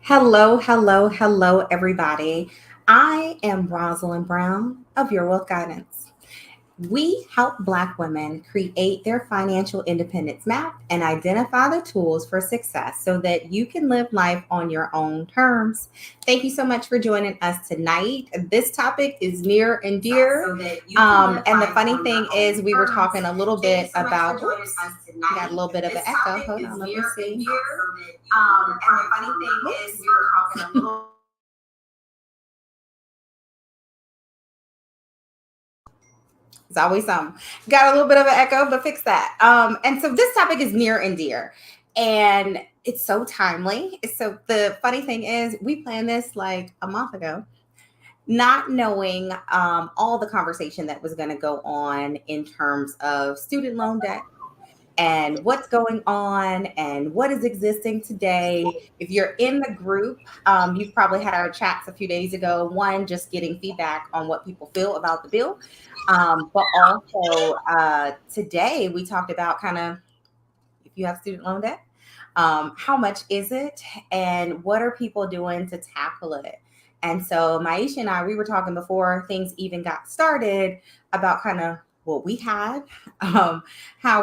Hello, hello, hello, everybody. I am Rosalind Brown of Your Wealth Guidance. We help Black women create their financial independence map and identify the tools for success so that you can live life on your own terms. Thank you so much for joining us tonight. This topic is near and dear. And the funny thing is, we were talking a little bit about. Oops, got a little bit of an echo. Hold on, let me see. And the funny thing is, we were talking a little. It's always some. Got a little bit of an echo, but fix that. And so this topic is near and dear, and it's so timely. So the funny thing is, we planned this like a month ago, not knowing all the conversation that was going to go on in terms of student loan debt and what's going on and what is existing today. If you're in the group, you've probably had our chats a few days ago. One, just getting feedback on what people feel about the bill. But also today we talked about kind of if you have student loan debt, how much is it and what are people doing to tackle it? And so Miesha and I, we were talking before things even got started about kind of what we had, how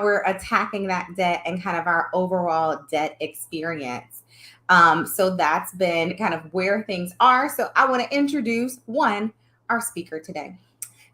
we're attacking that debt and kind of our overall debt experience. So that's been kind of where things are. So I want to introduce our speaker today.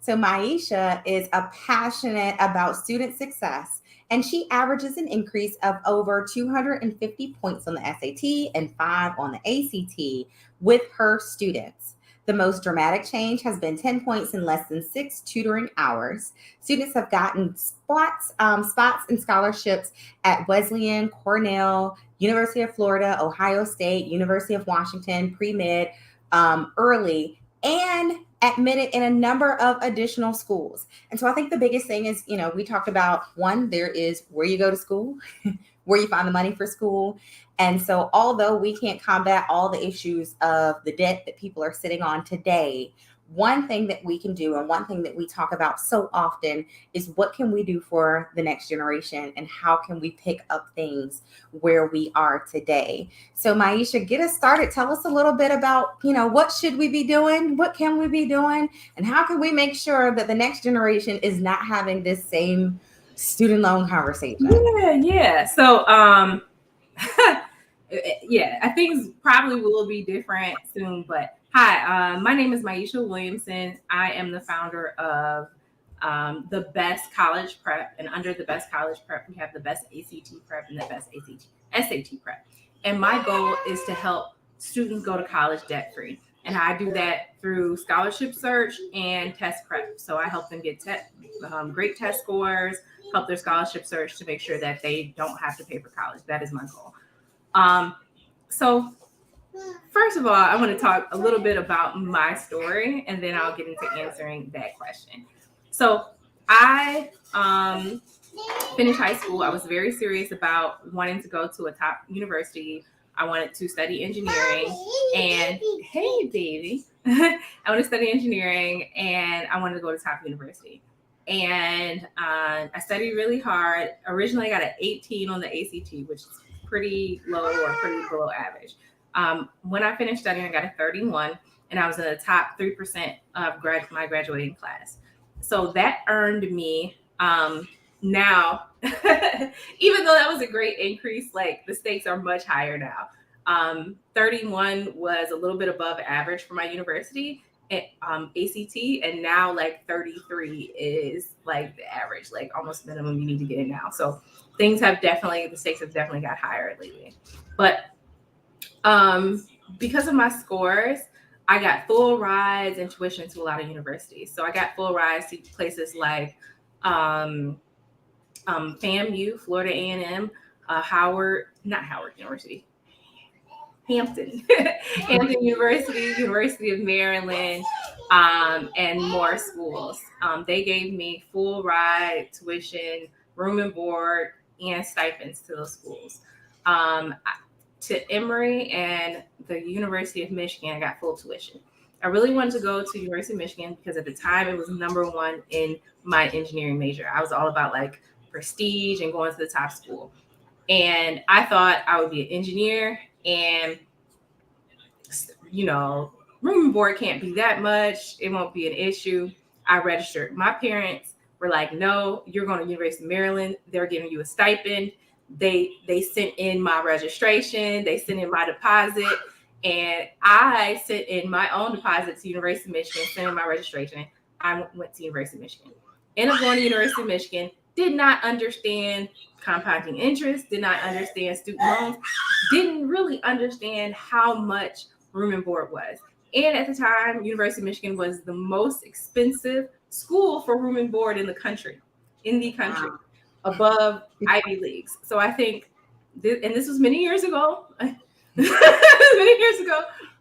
So Miesha is a passionate about student success, and she averages an increase of over 250 points on the SAT and 5 on the ACT with her students. The most dramatic change has been 10 points in less than 6 tutoring hours. Students have gotten spots and scholarships at Wesleyan, Cornell, University of Florida, Ohio State, University of Washington, pre-med, early, and admitted in a number of additional schools. And so I think the biggest thing is, we talked about one, there is where you go to school, where you find the money for school. And so although we can't combat all the issues of the debt that people are sitting on today, one thing that we can do and one thing that we talk about so often is what can we do for the next generation and how can we pick up things where we are today. So Miesha, get us started. Tell us a little bit about, what should we be doing? What can we be doing? And how can we make sure that the next generation is not having this same student loan conversation? Yeah. So, yeah, I think probably will be different soon. But hi, my name is Miesha Williamson. I am the founder of the Best College Prep, and under the Best College Prep, we have the Best ACT Prep and the Best SAT Prep. And my goal is to help students go to college debt free. And I do that through scholarship search and test prep. So I help them get great test scores, help their scholarship search to make sure that they don't have to pay for college. That is my goal. So first of all, I want to talk a little bit about my story, and then I'll get into answering that question. So I finished high school. I was very serious about wanting to go to a top university. I wanted to study engineering, and hey, baby, I want to study engineering, and I wanted to go to top university. And I studied really hard. Originally, I got an 18 on the ACT, which is pretty low or pretty below average. When I finished studying, I got a 31, and I was in the top 3% of my graduating class. So that earned me now, even though that was a great increase, like the stakes are much higher now. 31 was a little bit above average for my university at ACT, and now like 33 is like the average, like almost minimum you need to get in now. So the stakes have definitely got higher lately. But because of my scores, I got full rides and tuition to a lot of universities. So I got full rides to places like FAMU, Florida A&M, Hampton Hampton University, University of Maryland, and more schools. They gave me full ride, tuition, room and board, and stipends to those schools. To Emory and the University of Michigan, I got full tuition. I really wanted to go to University of Michigan because at the time it was number one in my engineering major. I was all about like prestige and going to the top school. And I thought I would be an engineer and room and board can't be that much. It won't be an issue. I registered. My parents were like, no, you're going to University of Maryland. They're giving you a stipend. They sent in my registration. They sent in my deposit. And I sent in my own deposit to University of Michigan, sent in my registration. I went to University of Michigan. Ended up going to University of Michigan. Did not understand compounding interest. Did not understand student loans. Didn't really understand how much room and board was. And at the time, University of Michigan was the most expensive school for room and board in the country, wow. Above Ivy Leagues. So I think, and this was many years ago,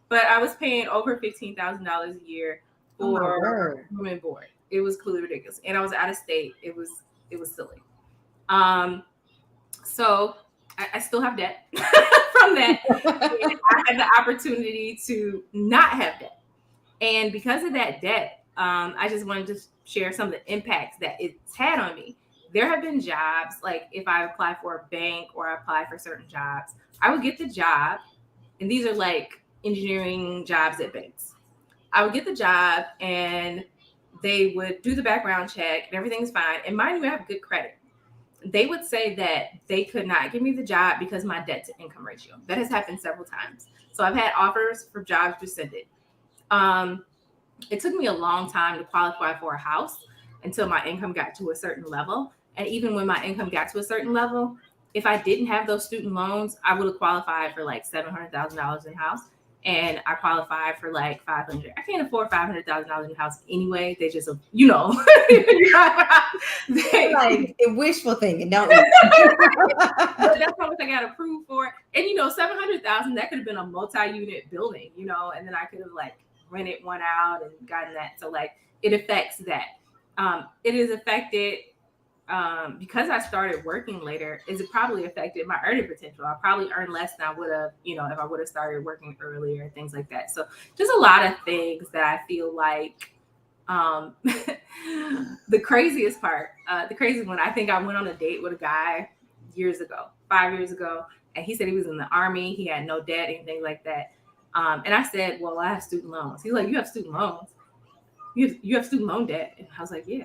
but I was paying over $15,000 a year for room and board. It was completely ridiculous. And I was out of state. It was silly. So I still have debt from that. And I had the opportunity to not have debt. And because of that debt, I just wanted to share some of the impacts that it's had on me. There have been jobs, like if I apply for a bank or I apply for certain jobs, I would get the job. And these are like engineering jobs at banks. I would get the job and they would do the background check and everything's fine. And mind you, I have good credit. They would say that they could not give me the job because my debt to income ratio. That has happened several times. So I've had offers for jobs rescinded. It took me a long time to qualify for a house until my income got to a certain level. And even when my income got to a certain level, if I didn't have those student loans, I would have qualified for like $700,000 in house. And I qualified for like $500,000. I can't afford $500,000 in the house anyway. They just, they like wishful thinking, don't we? But that's how much I got approved for. And $700,000, that could have been a multi-unit building, and then I could have like rented one out and gotten that. So like it affects that. It is affected because I started working later. Is it probably affected my earning potential? I probably earn less than I would have, if I would have started working earlier, things like that. So just a lot of things that I feel like the craziest part, the craziest one, I think I went on a date with a guy 5 years ago, and he said he was in the Army. He had no debt, anything like that. And I said, well, I have student loans. He's like, you have student loans? You have student loan debt? And I was like, yeah.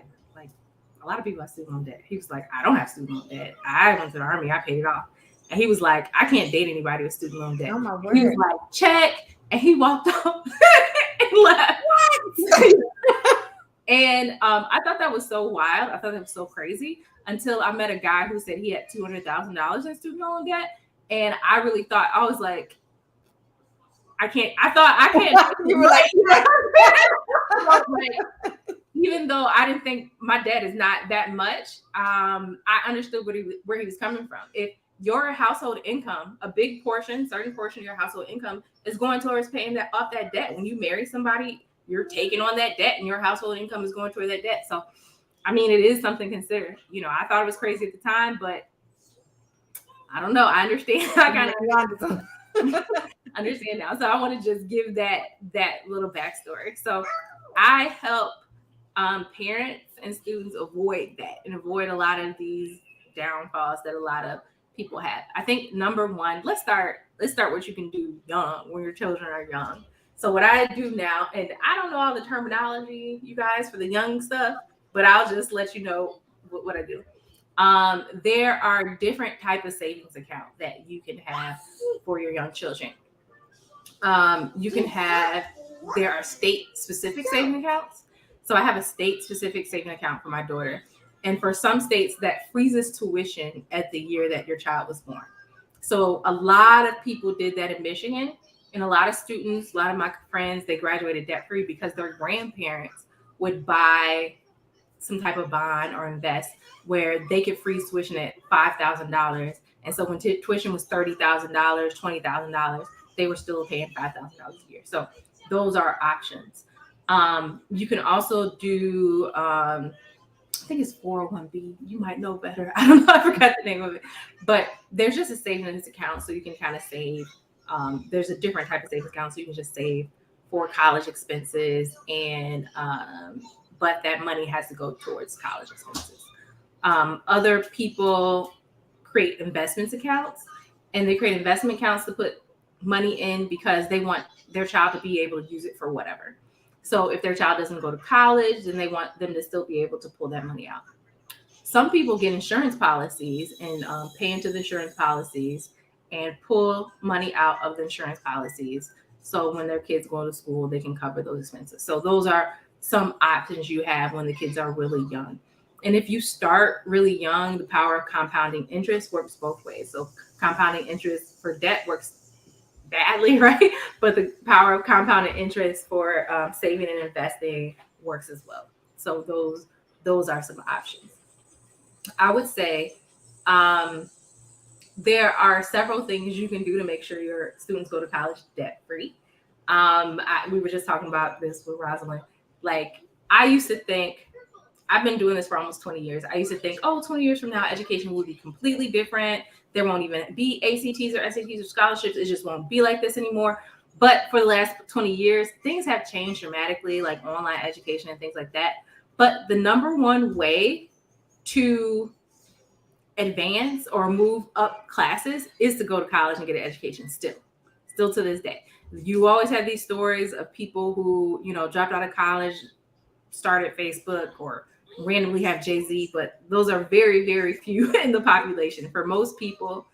A lot of people have student loan debt. He was like, I don't have student loan debt. I went to the Army. I paid it off. And he was like, I can't date anybody with student loan debt. Oh my word. He was like, check. And he walked off and left. And I thought that was so wild. I thought that was so crazy until I met a guy who said he had $200,000 in student loan debt. And I really thought, I was like, I can't. You were like, even though I didn't think my debt is not that much, I understood where he was coming from. If your household income, a big portion, certain portion of your household income is going towards paying off that debt. When you marry somebody, you're taking on that debt and your household income is going toward that debt. So, I mean, it is something to consider. I thought it was crazy at the time, but I don't know. I understand. I kind of understand now. So I want to just give that little backstory. So I help parents and students avoid that and avoid a lot of these downfalls that a lot of people have. I think number one, let's start what you can do young when your children are young. So what I do now, and I don't know all the terminology, you guys, for the young stuff, but I'll just let you know what I do. There are different type of savings account that you can have for your young children. There are state specific savings accounts. So I have a state specific savings account for my daughter. And for some states that freezes tuition at the year that your child was born. So a lot of people did that in Michigan, and a lot of students, a lot of my friends, they graduated debt free because their grandparents would buy some type of bond or invest where they could freeze tuition at $5,000. And so when tuition was $30,000, $20,000, they were still paying $5,000 a year. So those are options. You can also do, I think it's 401b. You might know better. I don't know. I forgot the name of it. But there's just a savings account so you can kind of save. There's a different type of savings account so you can just save for college expenses, and but that money has to go towards college expenses. Other people create investments accounts, and they create investment accounts to put money in because they want their child to be able to use it for whatever. So if their child doesn't go to college, then they want them to still be able to pull that money out. Some people get insurance policies and pay into the insurance policies and pull money out of the insurance policies. So when their kids go to school, they can cover those expenses. So those are some options you have when the kids are really young. And if you start really young, the power of compounding interest works both ways. So compounding interest for debt works badly, right? But the power of compounded interest for saving and investing works as well. So those are some options. I would say there are several things you can do to make sure your students go to college debt free. We were just talking about this with Rosalind. Like, I used to think, I've been doing this for almost 20 years. I used to think, 20 years from now, education will be completely different. There won't even be ACTs or SATs or scholarships. It just won't be like this anymore. But for the last 20 years, things have changed dramatically, like online education and things like that. But the number one way to advance or move up classes is to go to college and get an education still to this day. You always have these stories of people who, dropped out of college, started Facebook, or randomly have Jay-Z, but those are very, very few in the population. For most people,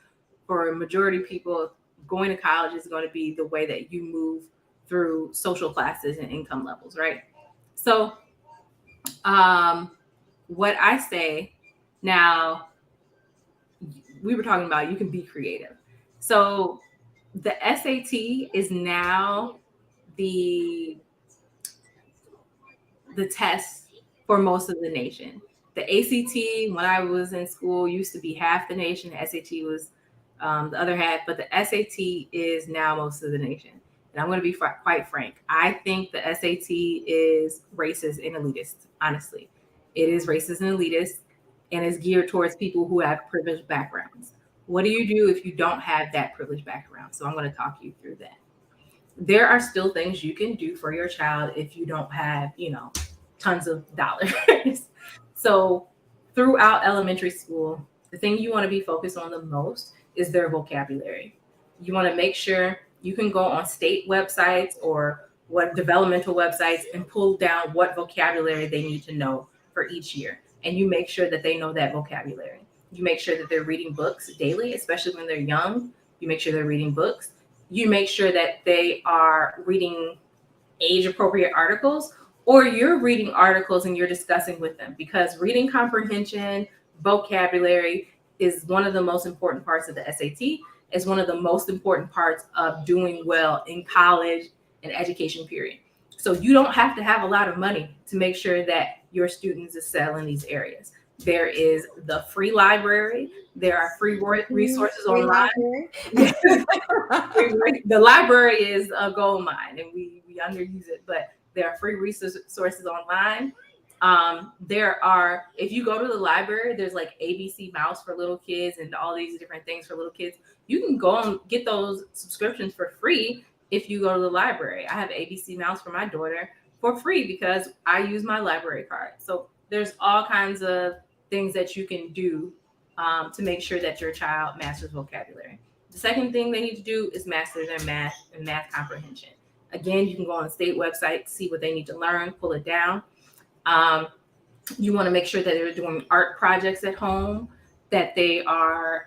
for a majority of people, going to college is going to be the way that you move through social classes and income levels, right? So what I say now, we were talking about you can be creative. So the SAT is now the test for most of the nation. The ACT, when I was in school, used to be half the nation. The SAT was the other half, but the SAT is now most of the nation. And I'm going to be quite frank. I think the SAT is racist and elitist, honestly. It is racist and elitist, and is geared towards people who have privileged backgrounds. What do you do if you don't have that privileged background? So I'm going to talk you through that. There are still things you can do for your child if you don't have, tons of dollars. So throughout elementary school, the thing you want to be focused on the most is their vocabulary. You want to make sure you can go on state websites or what developmental websites and pull down what vocabulary they need to know for each year. And you make sure that they know that vocabulary. You make sure that they're reading books daily, especially when they're young. You make sure they're reading books. You make sure that they are reading age-appropriate articles, or you're reading articles and you're discussing with them, because reading comprehension, vocabulary is one of the most important parts of the SAT. It's one of the most important parts of doing well in college and education, period. So you don't have to have a lot of money to make sure that your students excel in these areas. There is the free library. There are free resources online. The library is a gold mine, and we underuse it, but there are free resources online. There are, if you go to the library, there's like ABC Mouse for little kids and all these different things for little kids. You can go and get those subscriptions for free if you go to the library. I have ABC Mouse for my daughter for free because I use my library card. So there's all kinds of things that you can do to make sure that your child masters vocabulary. The second thing they need to do is master their math and math comprehension. Again, you can go on the state website, see what they need to learn, pull it down. You want to make sure that they're doing art projects at home, that they are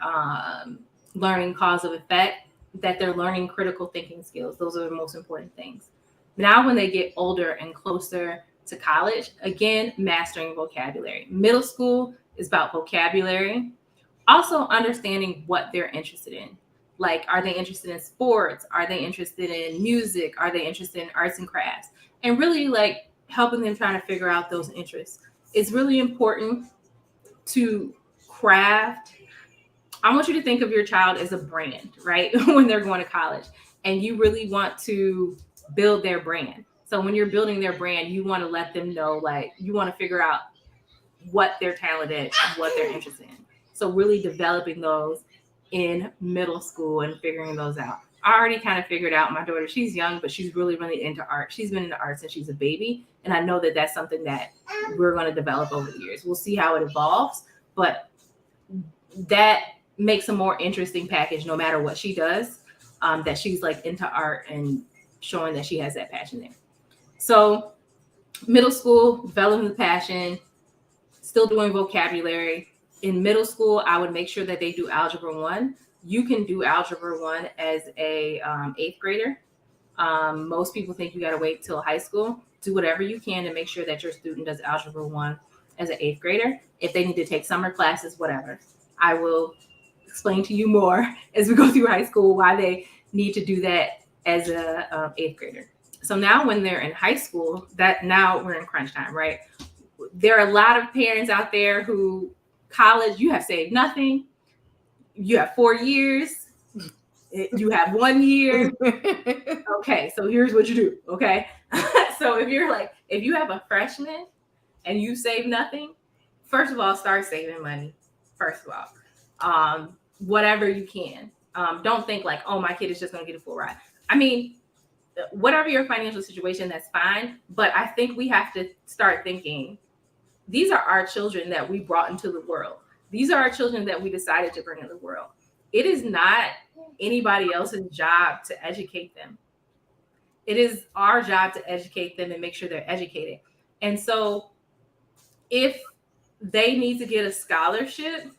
learning cause of effect, that they're learning critical thinking skills. Those are the most important things. Now, when they get older and closer to college, again, mastering vocabulary. Middle school is about vocabulary. Also understanding what they're interested in. Like, are they interested in sports? Are they interested in music? Are they interested in arts and crafts? And really like helping them trying to figure out those interests. It's really important to craft. I want you to think of your child as a brand, right? When they're going to college, and you really want to build their brand. So when you're building their brand, you want to let them know, like, you want to figure out what they're talented at and what they're interested in. So really developing those in middle school and figuring those out. I already kind of figured out my daughter. She's young, but she's really, really into art. She's been into art since she's a baby. And I know that that's something that we're going to develop over the years. We'll see how it evolves, but that makes a more interesting package no matter what she does. that she's like into art and showing that she has that passion there. So middle school, developing the passion, still doing vocabulary. In middle school, I would make sure that they do Algebra 1. You can do Algebra 1 as a 8th grader. Most people think you got to wait till high school. Do whatever you can to make sure that your student does Algebra 1 as an 8th grader. If they need to take summer classes, whatever. I will explain to you more as we go through high school why they need to do that as a 8th grader. So now when they're in high school, that now we're in crunch time, right? There are a lot of parents out there who college, you have saved nothing. You have 4 years. You have 1 year. Okay, so here's what you do. Okay. So if you have a freshman and you save nothing, first of all, start saving money. First of all, whatever you can. Don't think like, oh, my kid is just going to get a full ride. I mean, whatever your financial situation, that's fine. But I think we have to start thinking, these are our children that we brought into the world. These are our children that we decided to bring into the world. It is not anybody else's job to educate them. It is our job to educate them and make sure they're educated. And so if they need to get a scholarship,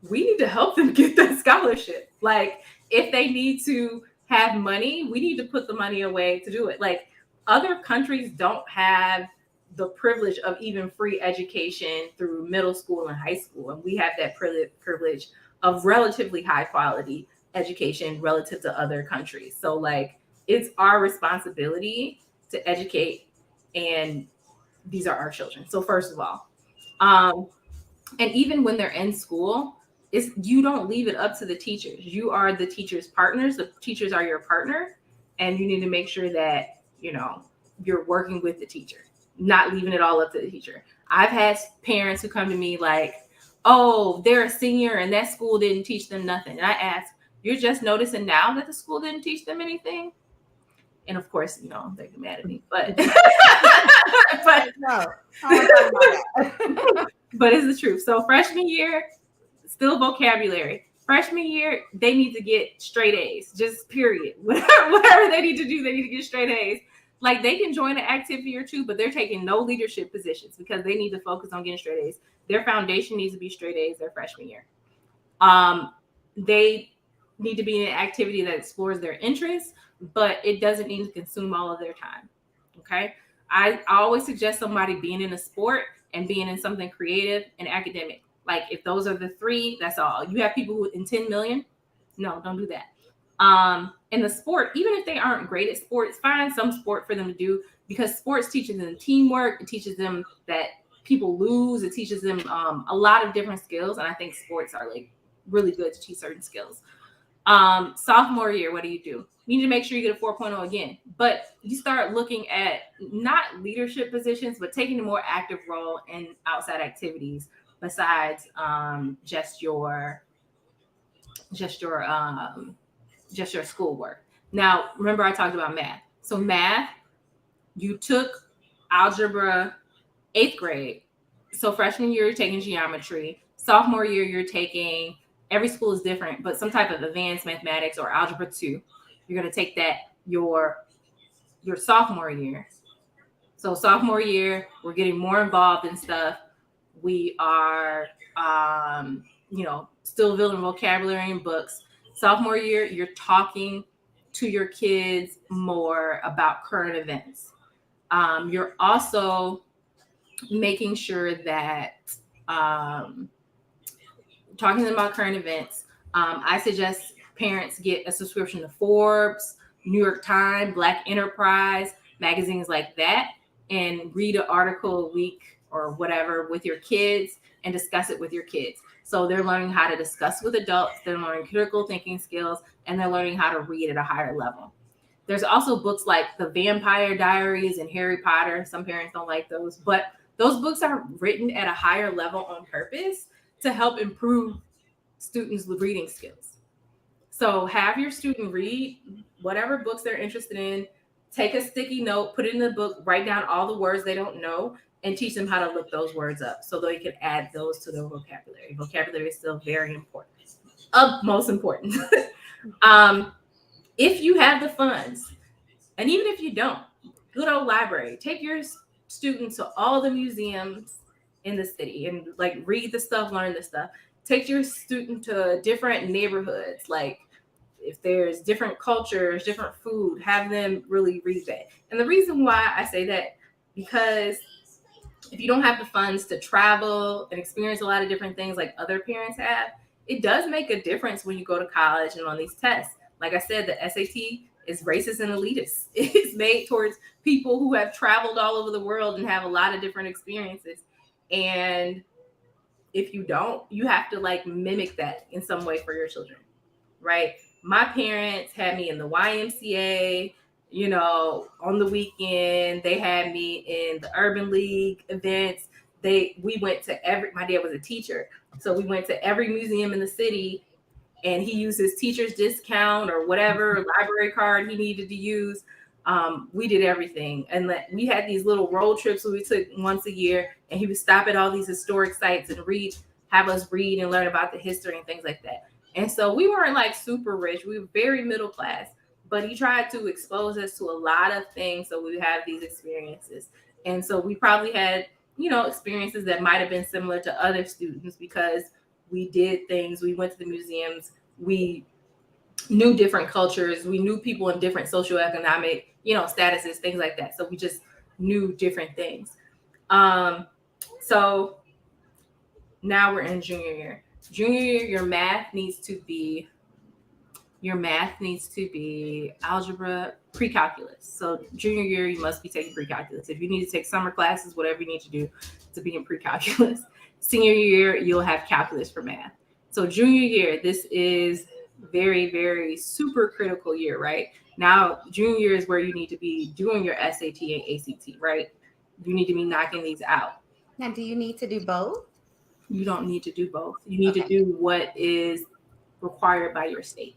we need to help them get that scholarship. Like if they need to have money, we need to put the money away to do it. Like other countries don't have the privilege of even free education through middle school and high school. And we have that privilege of relatively high quality education relative to other countries. So like it's our responsibility to educate, and these are our children. So first of all, and even when they're in school, you don't leave it up to the teachers. You are the teachers' partners. The teachers are your partner, and you need to make sure that, you're working with the teacher, not leaving it all up to the teacher. I've had parents who come to me like, oh, they're a senior and that school didn't teach them nothing. And I ask, you're just noticing now that the school didn't teach them anything? And of course, they get mad at me, but no, but it's the truth. So freshman year, still vocabulary. Freshman year, they need to get straight A's, just period. Whatever they need to do, they need to get straight A's. Like they can join an activity or two, but they're taking no leadership positions because they need to focus on getting straight A's. Their foundation needs to be straight A's their freshman year. They need to be in an activity that explores their interests, but it doesn't need to consume all of their time. Okay. I always suggest somebody being in a sport and being in something creative and academic. Like if those are the three, that's all. You have people who in 10 million. No, don't do that. In the sport, even if they aren't great at sports, find some sport for them to do, because sports teaches them teamwork. It teaches them that people lose. It teaches them a lot of different skills. And I think sports are like really good to teach certain skills. Sophomore year, what do? You need to make sure you get a 4.0 again, but you start looking at not leadership positions, but taking a more active role in outside activities besides just your schoolwork. Now, remember I talked about math. So math, you took algebra 8th grade. So freshman year, you're taking geometry. Sophomore year, you're taking, every school is different, but some type of advanced mathematics or algebra 2. You're going to take that your sophomore year. So sophomore year, we're getting more involved in stuff. We are, still building vocabulary and books. Sophomore year, you're talking to your kids more about current events. You're also making sure that talking to them about current events. I suggest parents get a subscription to Forbes, New York Times, Black Enterprise, magazines like that, and read an article a week or whatever with your kids and discuss it with your kids. So they're learning how to discuss with adults, they're learning critical thinking skills, and they're learning how to read at a higher level. There's also books like The Vampire Diaries and Harry Potter. Some parents don't like those, but those books are written at a higher level on purpose to help improve students' reading skills. So have your student read whatever books they're interested in, take a sticky note, put it in the book, write down all the words they don't know, and teach them how to look those words up so they can add those to their vocabulary. Vocabulary is still very important, most important. If you have the funds, and even if you don't, good old library, take your student to all the museums in the city and like read the stuff, learn the stuff. Take your student to different neighborhoods, like if there's different cultures, different food, have them really read that. And the reason why I say that, because if you don't have the funds to travel and experience a lot of different things like other parents have, it does make a difference when you go to college and on these tests. Like I said, the SAT is racist and elitist. It's made towards people who have traveled all over the world and have a lot of different experiences. And if you don't, you have to like mimic that in some way for your children, right? My parents had me in the YMCA, you know, on the weekend. They had me in the Urban League events. We went to my dad was a teacher, so we went to every museum in the city, and he used his teacher's discount or whatever library card he needed to use. We did everything, and we had these little road trips we took once a year, and he would stop at all these historic sites and have us read and learn about the history and things like that. And so we weren't like super rich. We were very middle class, but he tried to expose us to a lot of things so we would have these experiences. And so we probably had, you know, experiences that might have been similar to other students because we did things. We went to the museums. We knew different cultures. We knew people in different socioeconomic, you know, statuses, things like that. So we just knew different things. So now we're in junior year. Junior year, your math needs to be algebra, pre-calculus. So junior year, you must be taking pre-calculus. If you need to take summer classes, whatever you need to do to be in pre-calculus. Senior year, you'll have calculus for math. So junior year, this is very, very super critical year, right? Now, junior year is where you need to be doing your SAT and ACT, right? You need to be knocking these out. Now, do you need to do both? You don't need to do both. You need to do what is required by your state.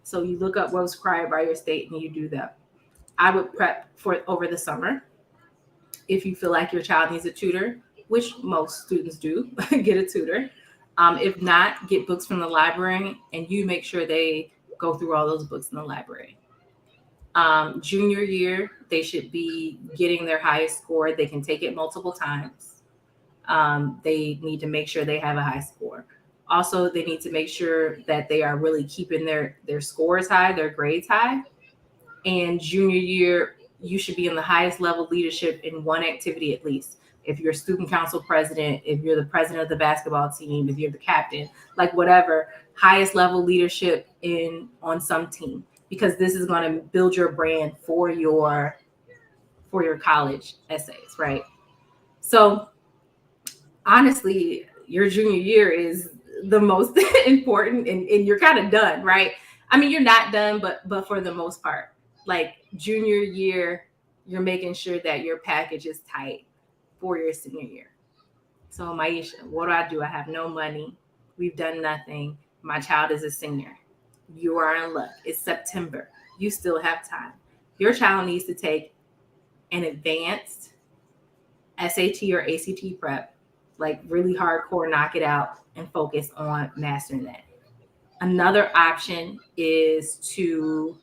So you look up what's required by your state and you do that. I would prep for over the summer. If you feel like your child needs a tutor, which most students do, get a tutor. If not, get books from the library, and you make sure they go through all those books in the library. Junior year, they should be getting their highest score. They can take it multiple times. They need to make sure they have a high score. Also, they need to make sure that they are really keeping their scores high, their grades high. And junior year, you should be in the highest level leadership in one activity at least. If you're a student council president, if you're the president of the basketball team, if you're the captain, like whatever, highest level leadership on some team, because this is going to build your brand for your college essays, right? So honestly, your junior year is the most important, and you're kind of done, right? I mean, you're not done, but for the most part, like junior year, you're making sure that your package is tight for your senior year. So Miesha, what do? I have no money. We've done nothing. My child is a senior. You are in luck. It's September. You still have time. Your child needs to take an advanced SAT or ACT prep, like really hardcore, knock it out and focus on mastering that. Another option is to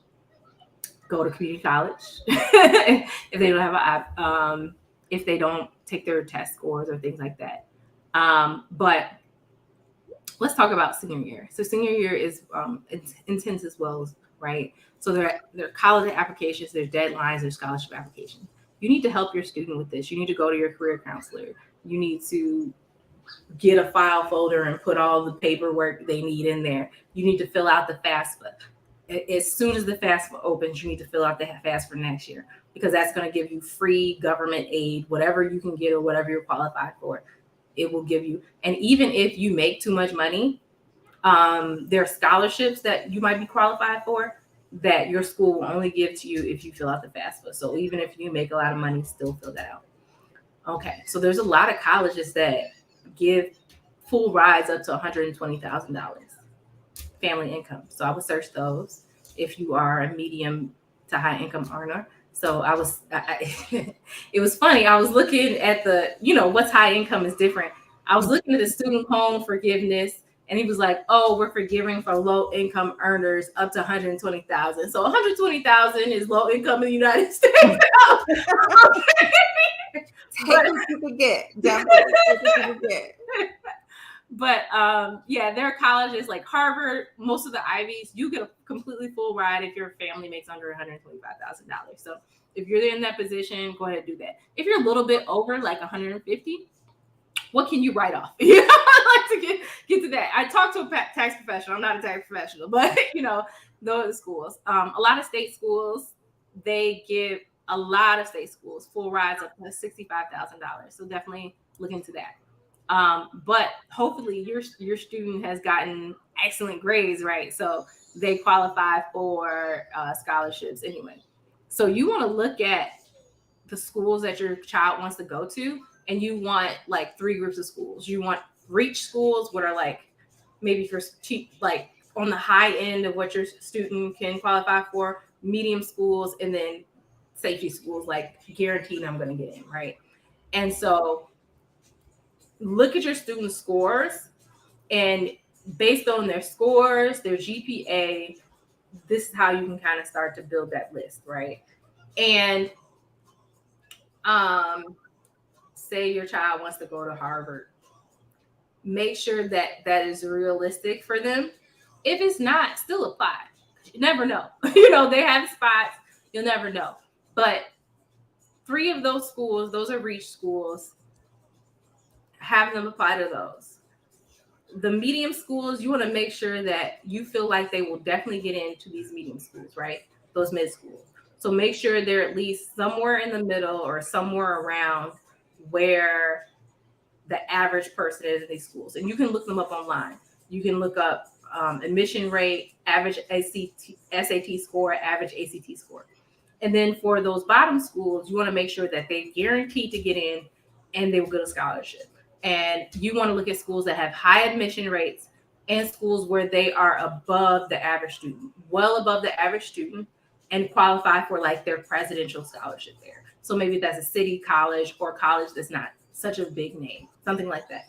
go to community college if they don't have if they don't take their test scores or things like that. But let's talk about senior year. So senior year is intense as well, right? So there are college applications, there's deadlines, there's scholarship applications. You need to help your student with this. You need to go to your career counselor. You need to get a file folder and put all the paperwork they need in there. You need to fill out the FAFSA. As soon as the FAFSA opens, you need to fill out the FAFSA for next year, because that's going to give you free government aid, whatever you can get or whatever you're qualified for. It will give you, and even if you make too much money, there are scholarships that you might be qualified for that your school will only give to you if you fill out the FAFSA. So even if you make a lot of money, still fill that out. Okay, so there's a lot of colleges that give full rides up to $120,000 family income. So I would search those if you are a medium to high income earner. So it was funny. I was looking at what's high income is different. I was looking at the student loan forgiveness And he was like, "Oh, we're forgiving for low income earners up to 120,000. So 120,000 is low income in the United States." Take what you can get. Definitely. Take what you can get. But yeah, there are colleges like Harvard, most of the Ivies, you get a completely full ride if your family makes under $125,000. So if you're in that position, go ahead and do that. If you're a little bit over, like 150, what can you write off? You know, I like to get to that. I talked to a tax professional. I'm not a tax professional, but you know, those are the schools. A lot of state schools, they give a lot of state schools full rides up to $65,000. So definitely look into that. But hopefully your student has gotten excellent grades, right? So they qualify for scholarships anyway. So you want to look at the schools that your child wants to go to, and you want like 3 groups of schools. You want reach schools, what are like maybe for cheap, like on the high end of what your student can qualify for, medium schools, and then safety schools, like guaranteed I'm going to get in, right? And so look at your student scores, and based on their scores, their GPA, this is how you can kind of start to build that list, right? And say your child wants to go to Harvard, make sure that that is realistic for them. If it's not, still apply. You never know. You know, they have spots, you'll never know. But 3 of those schools, those are reach schools, have them apply to those. The medium schools, you want to make sure that you feel like they will definitely get into these medium schools, right? Those mid schools. So make sure they're at least somewhere in the middle or somewhere around where the average person is in these schools. And you can look them up online. You can look up admission rate, average SAT score, average ACT score. And then for those bottom schools, you want to make sure that they guaranteed to get in and they will get a scholarship. And you want to look at schools that have high admission rates and schools where they are above the average student, well above the average student, and qualify for like their presidential scholarship there. So maybe that's a city college or college that's not such a big name, something like that.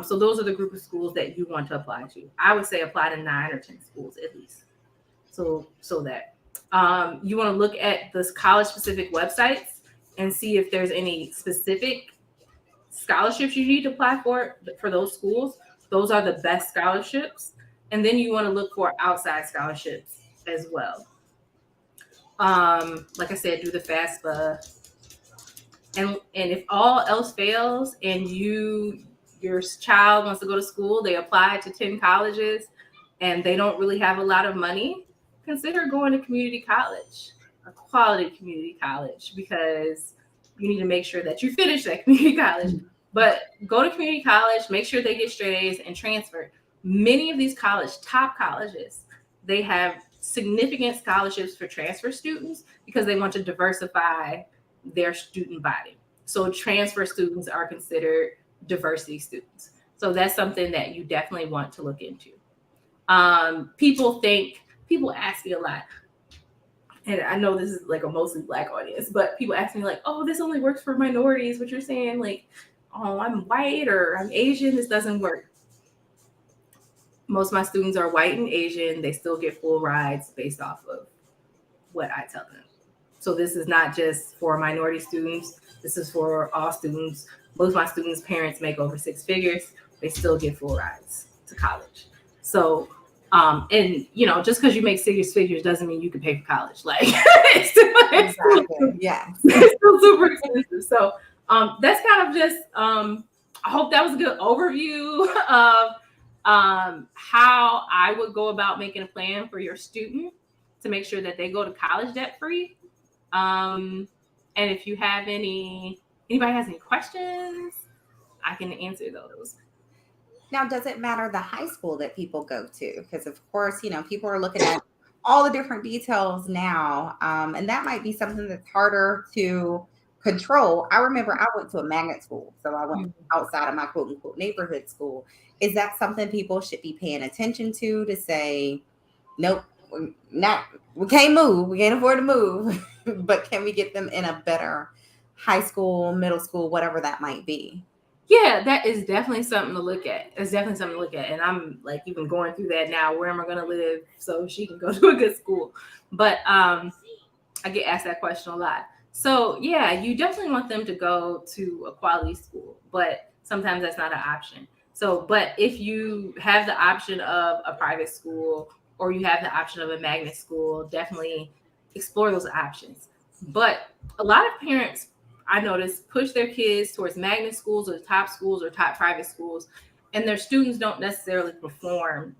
So those are the group of schools that you want to apply to. I would say apply to 9 or 10 schools at least. So that you want to look at the college specific websites and see if there's any specific scholarships you need to apply for those schools. Those are the best scholarships. And then you want to look for outside scholarships as well. Like I said, do the FAFSA. And if all else fails and your child wants to go to school, they apply to 10 colleges and they don't really have a lot of money, consider going to community college, a quality community college, because you need to make sure that you finish that community college. But go to community college, make sure they get straight A's and transfer. Many of these top colleges, they have significant scholarships for transfer students because they want to diversify their student body. So transfer students are considered diversity students. So that's something that you definitely want to look into. People ask me a lot, and I know this is like a mostly Black audience, but people ask me like, oh, this only works for minorities. What you're saying, like, oh, I'm white or I'm Asian, this doesn't work. Most of my students are white and Asian. They still get full rides based off of what I tell them. So this is not just for minority students. This is for all students. Most of my students' parents make over 6 figures. They still get full rides to college. So, and you know, just because you make 6 figures doesn't mean you can pay for college. Like, it's still super expensive. So, that's kind of just. I hope that was a good overview of how I would go about making a plan for your student to make sure that they go to college debt free. And if you have anybody has any questions, I can answer those. Now, does it matter the high school that people go to? Because of course, you know, people are looking at all the different details now. And that might be something that's harder to control. I remember I went to a magnet school. So I went outside of my quote unquote neighborhood school. Is that something people should be paying attention to say, nope, we can't move. We can't afford to move, but can we get them in a better high school, middle school, whatever that might be? Yeah, that is definitely something to look at. It's definitely something to look at. And I'm like even going through that now. Where am I going to live so she can go to a good school? But I get asked that question a lot. So yeah, you definitely want them to go to a quality school, but sometimes that's not an option. So, but if you have the option of a private school or you have the option of a magnet school, definitely explore those options. But a lot of parents, I notice, push their kids towards magnet schools or top private schools, and their students don't necessarily perform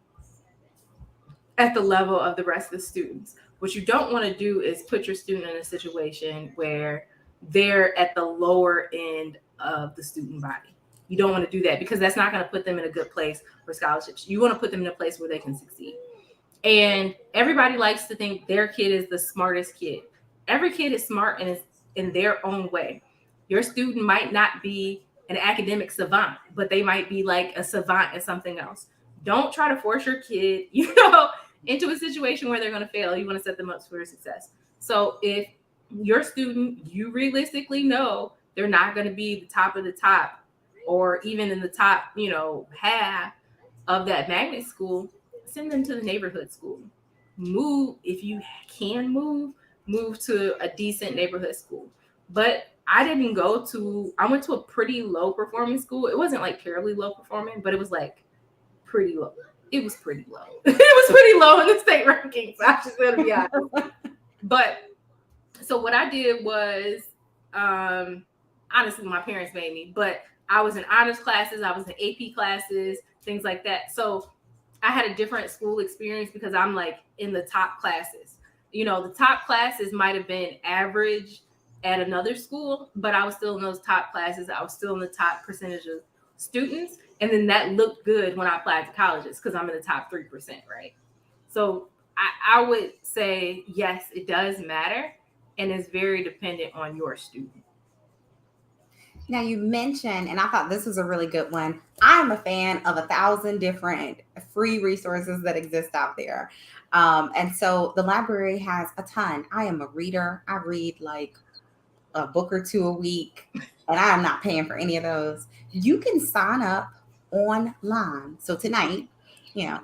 at the level of the rest of the students. What you don't want to do is put your student in a situation where they're at the lower end of the student body. You don't want to do that because that's not going to put them in a good place for scholarships. You want to put them in a place where they can succeed. And everybody likes to think their kid is the smartest kid. Every kid is smart and is in their own way. Your student might not be an academic savant, but they might be like a savant at something else. Don't try to force your kid, into a situation where they're going to fail. You want to set them up for success. So if your student, you realistically know they're not going to be the top of the top or even in the top, half of that magnet school, send them to the neighborhood school. Move if you can move to a decent neighborhood school. But I went to a pretty low performing school. It wasn't like terribly low performing, but it was like pretty low. It was pretty low. It was pretty low in the state rankings. I'm just gonna be honest. But so what I did was, honestly, my parents made me, but I was in honors classes, I was in AP classes, things like that. So I had a different school experience because I'm like in the top classes. The top classes might have been average at another school, but I was still in those top classes. I was still in the top percentage of students. And then that looked good when I applied to colleges because I'm in the top 3%, right? So I would say, yes, it does matter. And it's very dependent on your student. Now you mentioned, and I thought this was a really good one. I'm a fan of 1,000 different free resources that exist out there, and so the library has a ton. I am a reader. I read like a book or two a week, and I am not paying for any of those. You can sign up online. So tonight,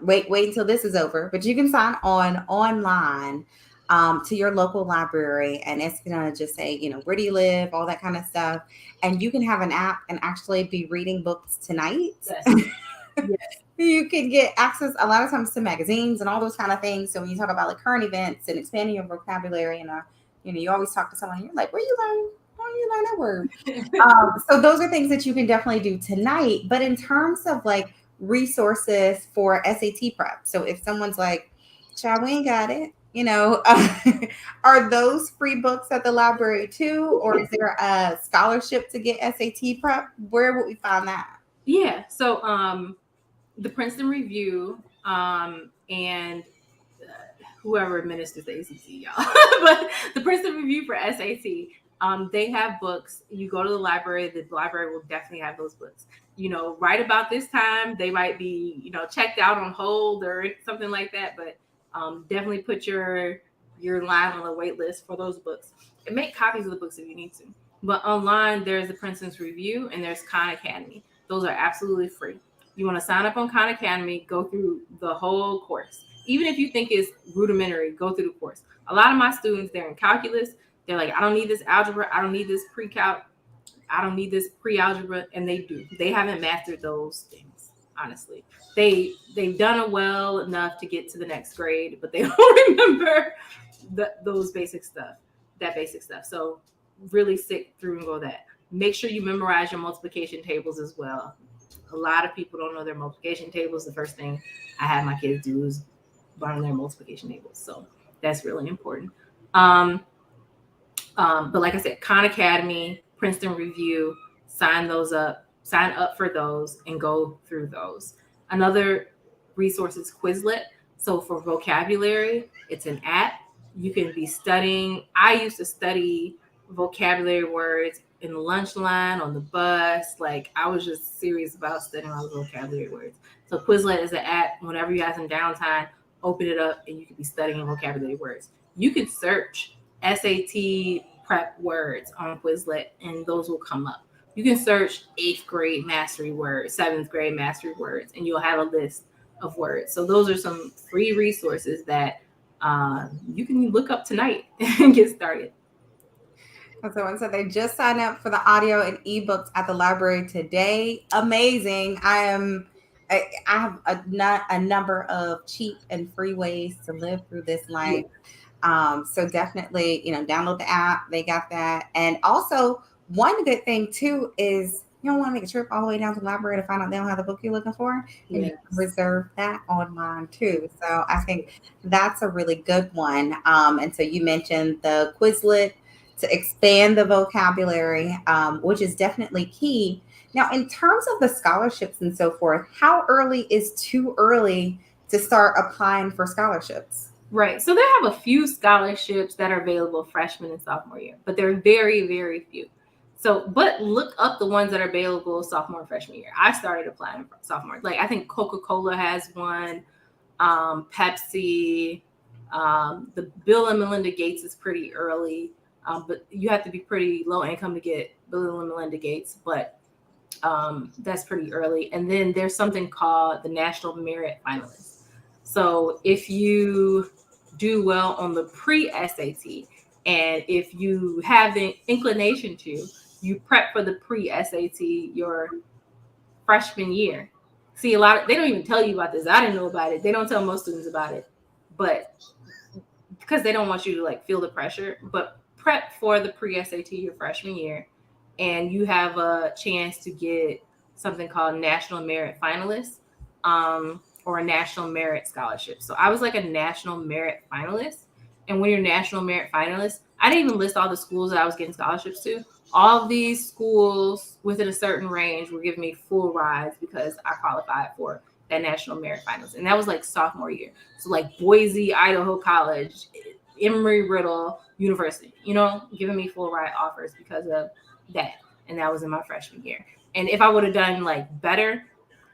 wait until this is over, but you can sign on online to your local library, and it's gonna just say, where do you live, all that kind of stuff, and you can have an app and actually be reading books tonight. Yes. Yes. You can get access a lot of times to magazines and all those kind of things. So when you talk about like current events and expanding your vocabulary, and you always talk to someone and you're like, where you learn that word? So those are things that you can definitely do tonight. But in terms of like resources for SAT prep, so if someone's like, child, we ain't got it, are those free books at the library too? Or is there a scholarship to get SAT prep? Where would we find that? Yeah. So the Princeton Review, and whoever administers the ACT, y'all, but the Princeton Review for SAT, they have books. You go to the library will definitely have those books. Right about this time, they might be, checked out on hold or something like that, but definitely put your line on the wait list for those books and make copies of the books if you need to. But online, there's the Princeton's Review and there's Khan Academy. Those are absolutely free. You want to sign up on Khan Academy, go through the whole course. Even if you think it's rudimentary, go through the course. A lot of my students, they're in calculus. They're like, I don't need this algebra. I don't need this pre-calc. I don't need this pre-algebra. And they do. They haven't mastered those things, honestly. They've done it well enough to get to the next grade, but they don't remember those basic stuff, that basic stuff. So really sit through and go that. Make sure you memorize your multiplication tables as well. A lot of people don't know their multiplication tables. The first thing I have my kids do is learn their multiplication tables. So that's really important. But like I said, Khan Academy, Princeton Review, sign up for those and go through those. Another resource is Quizlet. So for vocabulary, it's an app. You can be studying. I used to study vocabulary words in the lunch line, on the bus. Like I was just serious about studying all the vocabulary words. So Quizlet is an app. Whenever you have some downtime, open it up and you can be studying vocabulary words. You can search SAT prep words on Quizlet and those will come up. you can search 8th grade mastery words, 7th grade mastery words, and you'll have a list of words. So those are some free resources that you can look up tonight and get started. Someone said they just signed up for the audio and ebooks at the library today. Amazing. I have a number of cheap and free ways to live through this life. So definitely, download the app. They got that. And also, one good thing too is you don't want to make a trip all the way down to the library to find out they don't have the book you're looking for, and you can reserve that online too. So I think that's a really good one. And so you mentioned the Quizlet to expand the vocabulary, which is definitely key. Now, in terms of the scholarships and so forth, how early is too early to start applying for scholarships? Right. So they have a few scholarships that are available freshman and sophomore year, but they're very, very few. So, but look up the ones that are available sophomore and freshman year. I started applying for sophomore. Like I think Coca-Cola has one, Pepsi, the Bill and Melinda Gates is pretty early, but you have to be pretty low income to get Bill and Melinda Gates, but that's pretty early. And then there's something called the National Merit Finalists. So if you do well on the pre-SAT, and if you have the inclination to, you prep for the pre-SAT your freshman year. See, they don't even tell you about this. I didn't know about it. They don't tell most students about it, but because they don't want you to like feel the pressure. But prep for the pre-SAT your freshman year, and you have a chance to get something called National Merit Finalist, or a National Merit Scholarship. So I was like a National Merit Finalist. And when you're National Merit Finalist, I didn't even list all the schools that I was getting scholarships to. All of these schools within a certain range were giving me full rides because I qualified for that National Merit Finalist. And that was like sophomore year. So like Boise, Idaho College, Emory-Riddle University, giving me full ride offers because of that. And that was in my freshman year. And if I would have done like better,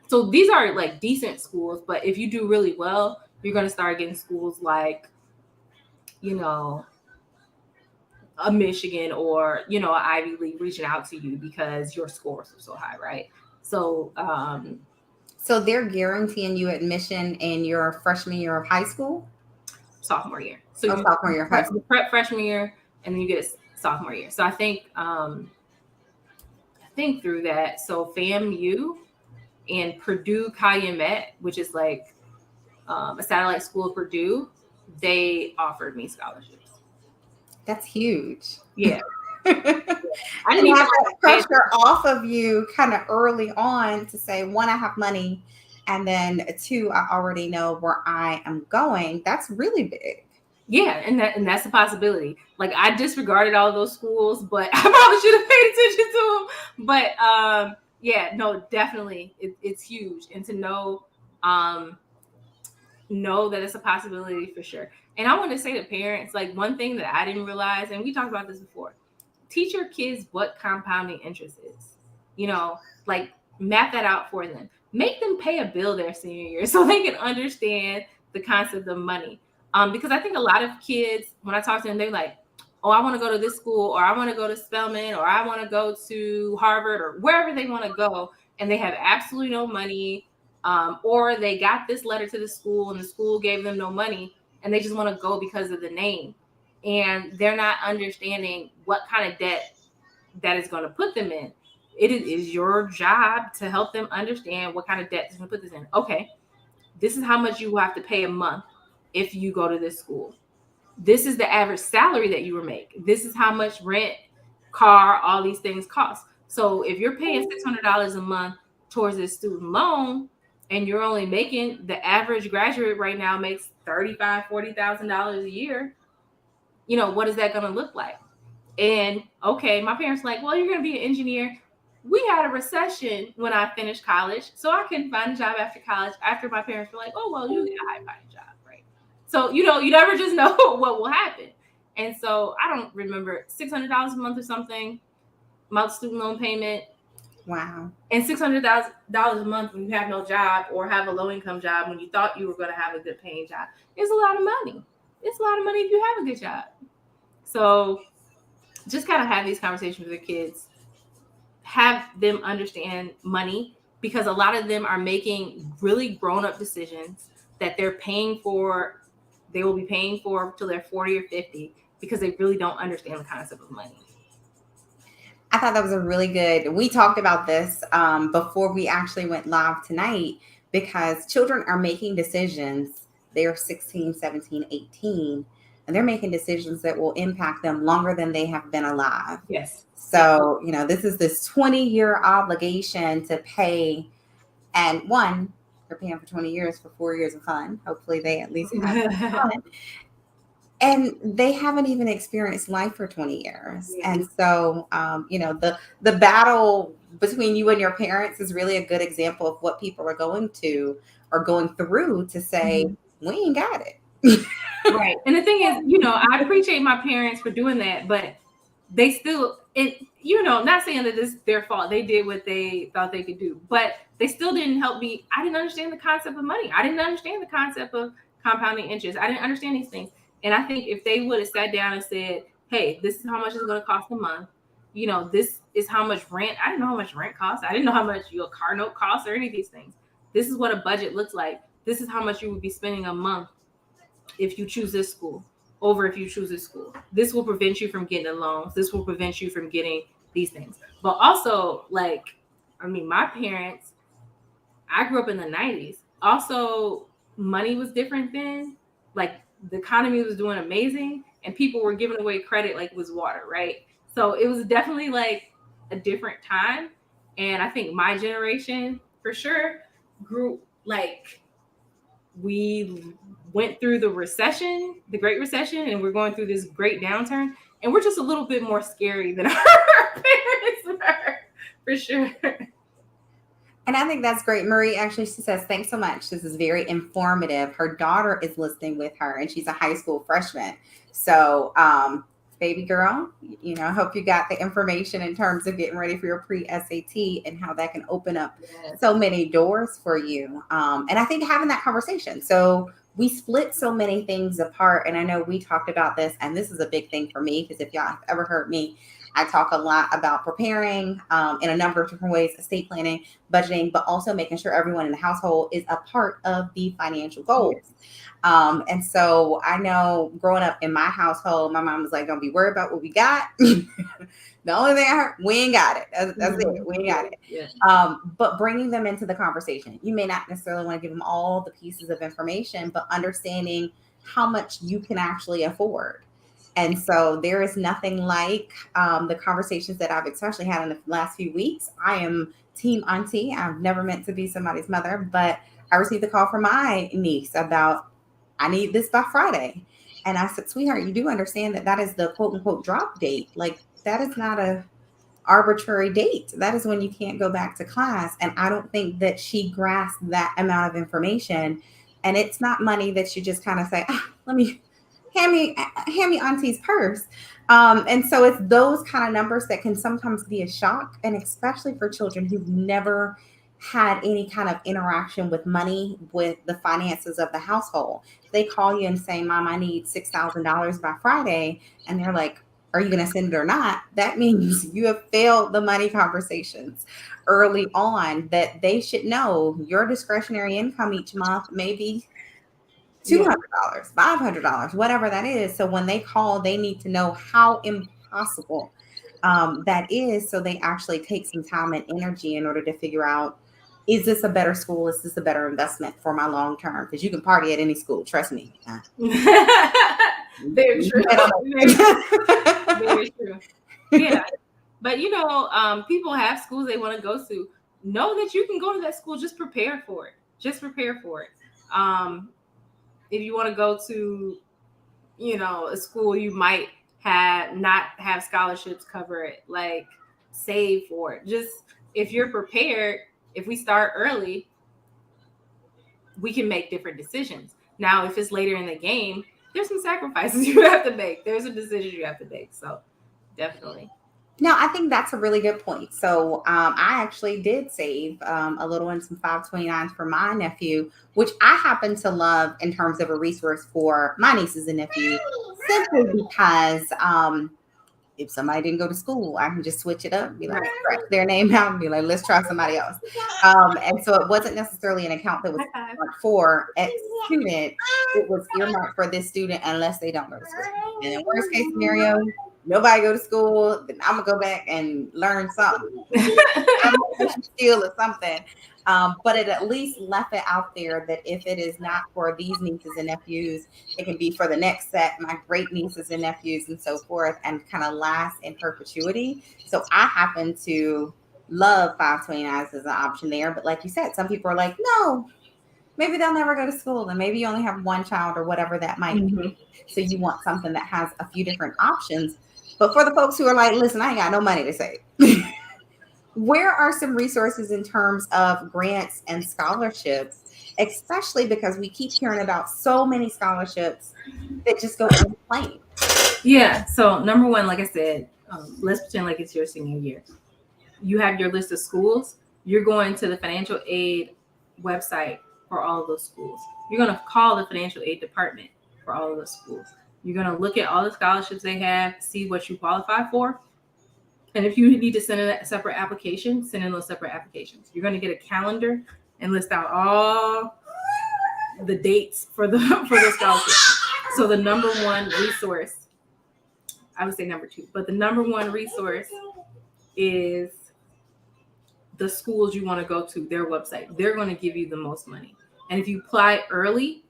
so these are like decent schools, but if you do really well, you're going to start getting schools like, a Michigan or, an Ivy League reaching out to you because your scores are so high, right? So, so they're guaranteeing you admission in your freshman year of high school? Sophomore year. So you sophomore year of high school. Prep freshman year, and then you get a sophomore year. So I think through that, so FAMU and Purdue Calumet, which is like a satellite school of Purdue, they offered me scholarships. That's huge. Yeah. I didn't even have that pressure off of you kind of early on to say, one, I have money, and then two, I already know where I am going. That's really big. Yeah, and that's a possibility. Like I disregarded all those schools, but I probably should have paid attention to them. But yeah, no, definitely, it's huge, and to know that it's a possibility for sure. And I want to say to parents, like one thing that I didn't realize, and we talked about this before, teach your kids what compounding interest is. Like map that out for them. Make them pay a bill their senior year so they can understand the concept of money. Because I think a lot of kids, when I talk to them, they're like, oh, I want to go to this school, or I want to go to Spelman, or I want to go to Harvard, or wherever they want to go, and they have absolutely no money. Or they got this letter to the school and the school gave them no money and they just want to go because of the name. And they're not understanding what kind of debt that is going to put them in. It is your job to help them understand what kind of debt is going to put this in. Okay, this is how much you will have to pay a month if you go to this school. This is the average salary that you will make. This is how much rent, car, all these things cost. So if you're paying $600 a month towards this student loan, and you're only making, the average graduate right now makes $35,000-$40,000 a year, what is that going to look like? And okay, my parents were like, well, you're going to be an engineer. We had a recession when I finished college, so I couldn't find a job after college. After my parents were like, oh, well, you get a high-paying job, right? So, you never just know what will happen. And so I don't remember, $600 a month or something, my student loan payment. Wow. And $600,000 a month when you have no job or have a low-income job when you thought you were going to have a good paying job is a lot of money. It's a lot of money if you have a good job. So just kind of have these conversations with your kids have them understand money, because a lot of them are making really grown-up decisions that they will be paying for till they're 40 or 50, because they really don't understand the concept of money. I thought that was a really good. We talked about this before we actually went live tonight, because children are making decisions. They're 16, 17, 18, and they're making decisions that will impact them longer than they have been alive. Yes. So, this is this 20-year obligation to pay. And one, they're paying for 20 years for 4 years of fun. Hopefully they at least have fun. And they haven't even experienced life for 20 years. Yeah. And so, the battle between you and your parents is really a good example of what people are going through to say, we ain't got it. Right. And the thing is, I appreciate my parents for doing that, but they still, not saying that this is their fault. They did what they thought they could do, but they still didn't help me. I didn't understand the concept of money. I didn't understand the concept of compounding interest. I didn't understand these things. And I think if they would have sat down and said, hey, this is how much it's going to cost a month. This is how much rent. I didn't know how much rent costs. I didn't know how much your car note costs or any of these things. This is what a budget looks like. This is how much you would be spending a month if you choose this school over if you choose this school. This will prevent you from getting loans. This will prevent you from getting these things. But also, my parents, I grew up in the 90s. Also, money was different then. Like, the economy was doing amazing and people were giving away credit like it was water, right? So it was definitely like a different time. And I think my generation for sure grew, like, we went through the recession, the Great Recession, and we're going through this great downturn. And we're just a little bit more scary than our parents were, for sure. And I think that's great. Marie actually, she says, thanks so much. This is very informative. Her daughter is listening with her, and she's a high school freshman. So, baby girl, I hope you got the information in terms of getting ready for your pre-SAT and how that can open up so many doors for you. And I think having that conversation. So we split so many things apart. And I know we talked about this, and this is a big thing for me, because if y'all have ever heard me, I talk a lot about preparing in a number of different ways, estate planning, budgeting, but also making sure everyone in the household is a part of the financial goals. And so I know growing up in my household, my mom was like, don't be worried about what we got. The only thing I heard, we ain't got it. That's it. We ain't got it. Yeah. But bringing them into the conversation, you may not necessarily want to give them all the pieces of information, but understanding how much you can actually afford. And so there is nothing like the conversations that I've especially had in the last few weeks. I am team auntie. I've never meant to be somebody's mother, but I received a call from my niece about, I need this by Friday. And I said, sweetheart, you do understand that is the quote unquote drop date. Like, that is not a arbitrary date. That is when you can't go back to class. And I don't think that she grasped that amount of information. And it's not money that you just kind of say, let me hand me auntie's purse. And so it's those kind of numbers that can sometimes be a shock. And especially for children who've never had any kind of interaction with money, with the finances of the household. They call you and say, Mom, I need $6,000 by Friday. And they're like, are you going to send it or not? That means you have failed the money conversations early on, that they should know your discretionary income each month may be $200, $500, whatever that is. So when they call, they need to know how impossible that is. So they actually take some time and energy in order to figure out, is this a better school? Is this a better investment for my long term? Because you can party at any school. Trust me. Very true. Very true. Yeah. But, people have schools they want to go to. Know that you can go to that school. Just prepare for it. If you want to go to, a school, you might not have scholarships cover it, like, save for it. Just, if you're prepared, if we start early, we can make different decisions. Now, if it's later in the game, there's some sacrifices you have to make. There's some decisions you have to make. So definitely. No, I think that's a really good point. So I actually did save a little in some 529s for my nephew, which I happen to love in terms of a resource for my nieces and nephews, simply because if somebody didn't go to school, I can just switch it up, be like, scratch their name out and be like, let's try somebody else. And so it wasn't necessarily an account that was earmarked for X student. It was earmarked for this student unless they don't go to school. And in worst case scenario, nobody go to school, then I'm gonna go back and learn something. I'm gonna steal or something. But it at least left it out there that if it is not for these nieces and nephews, it can be for the next set, my great nieces and nephews, and so forth, and kind of last in perpetuity. So I happen to love 529s as an option there. But like you said, some people are like, no, maybe they'll never go to school, and maybe you only have one child or whatever that might be. So you want something that has a few different options. But for the folks who are like, listen, I ain't got no money to save. Where are some resources in terms of grants and scholarships, especially because we keep hearing about so many scholarships that just go unclaimed? Yeah. So number one, like I said, let's pretend like it's your senior year. You have your list of schools. You're going to the financial aid website for all of those schools. You're going to call the financial aid department for all of those schools. You're going to look at all the scholarships they have, see what you qualify for. And if you need to send in a separate application, send in those separate applications. You're going to get a calendar and list out all the dates for those scholarships. So the number one resource, I would say number two, but the number one resource is the schools you want to go to, their website. They're going to give you the most money. And if you apply early,